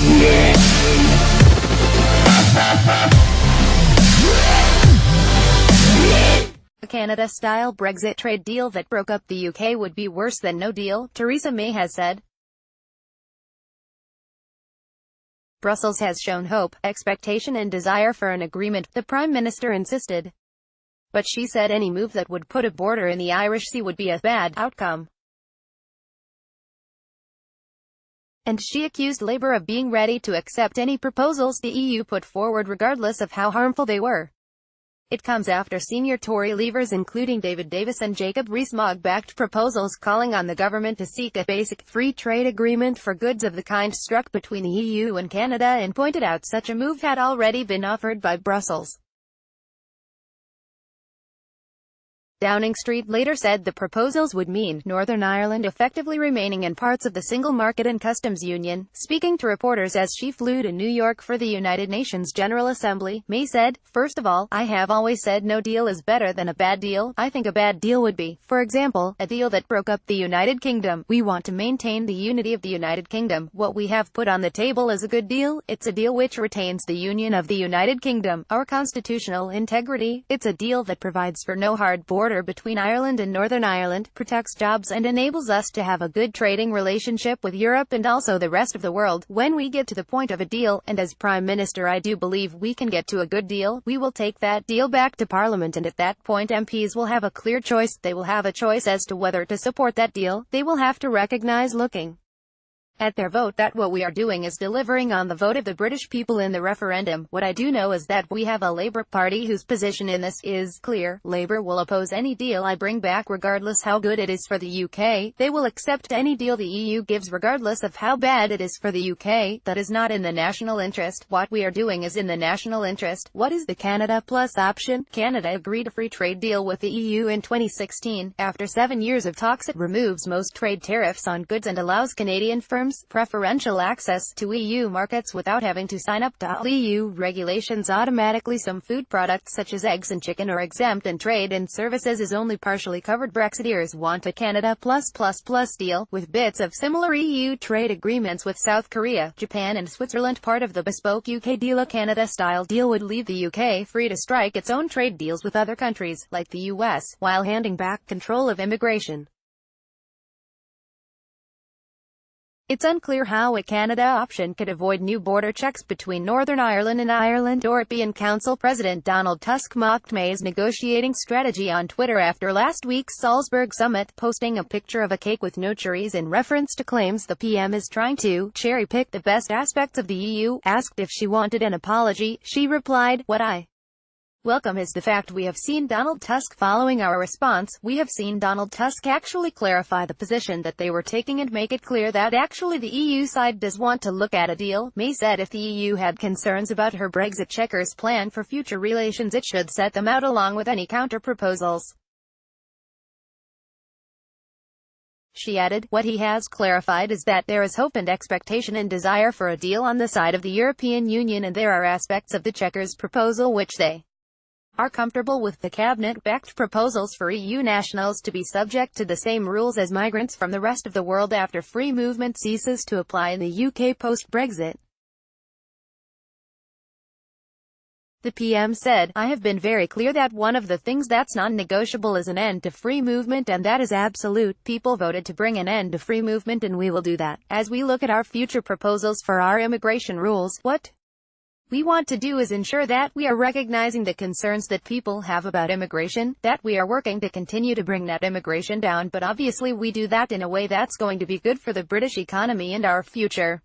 A Canada-style Brexit trade deal that broke up the UK would be worse than no deal, Theresa May has said. Brussels has shown hope, expectation and desire for an agreement, the Prime Minister insisted. But she said any move that would put a border in the Irish Sea would be a bad outcome. And she accused Labour of being ready to accept any proposals the EU put forward regardless of how harmful they were. It comes after senior Tory Leavers including David Davis and Jacob Rees-Mogg backed proposals calling on the government to seek a basic free trade agreement for goods of the kind struck between the EU and Canada, and pointed out such a move had already been offered by Brussels. Downing Street later said the proposals would mean Northern Ireland effectively remaining in parts of the single market and customs union. Speaking to reporters as she flew to New York for the United Nations General Assembly, May said, "First of all, I have always said no deal is better than a bad deal. I think a bad deal would be, for example, a deal that broke up the United Kingdom. We want to maintain the unity of the United Kingdom. What we have put on the table is a good deal. It's a deal which retains the union of the United Kingdom, our constitutional integrity. It's a deal that provides for no hard border between Ireland and Northern Ireland, protects jobs and enables us to have a good trading relationship with Europe and also the rest of the world. When we get to the point of a deal, and as Prime Minister I do believe we can get to a good deal, we will take that deal back to Parliament, and at that point MPs will have a clear choice. They will have a choice as to whether to support that deal. They will have to recognise looking at their vote that what we are doing is delivering on the vote of the British people in the referendum. What I do know is that we have a Labour Party whose position in this is clear. Labour will oppose any deal I bring back regardless how good it is for the UK. They will accept any deal the EU gives regardless of how bad it is for the UK. That is not in the national interest. What we are doing is in the national interest. What is the Canada Plus option? Canada agreed a free trade deal with the EU in 2016. After 7 years of talks, it removes most trade tariffs on goods and allows Canadian firms preferential access to EU markets without having to sign up to all EU regulations automatically. Some food products such as eggs and chicken are exempt, and trade and services is only partially covered. Brexiteers want a Canada plus deal, with bits of similar EU trade agreements with South Korea, Japan and Switzerland part of the bespoke UK deal. A Canada-style deal would leave the UK free to strike its own trade deals with other countries, like the US, while handing back control of immigration. It's unclear how a Canada option could avoid new border checks between Northern Ireland and Ireland. European Council President Donald Tusk mocked May's negotiating strategy on Twitter after last week's Salzburg summit, posting a picture of a cake with no cherries in reference to claims the PM is trying to cherry-pick the best aspects of the EU. Asked if she wanted an apology, she replied, "What I welcome is the fact we have seen Donald Tusk following our response. We have seen Donald Tusk actually clarify the position that they were taking and make it clear that actually the EU side does want to look at a deal." May said if the EU had concerns about her Brexit checkers plan for future relations, it should set them out along with any counter-proposals. She added, "What he has clarified is that there is hope and expectation and desire for a deal on the side of the European Union, and there are aspects of the checkers proposal which they are comfortable with. The cabinet-backed proposals for EU nationals to be subject to the same rules as migrants from the rest of the world after free movement ceases to apply in the UK post-Brexit." The PM said, "I have been very clear that one of the things that's non-negotiable is an end to free movement, and that is absolute. People voted to bring an end to free movement and we will do that. As we look at our future proposals for our immigration rules, what we want to do is ensure that we are recognizing the concerns that people have about immigration, that we are working to continue to bring that immigration down, but obviously we do that in a way that's going to be good for the British economy and our future."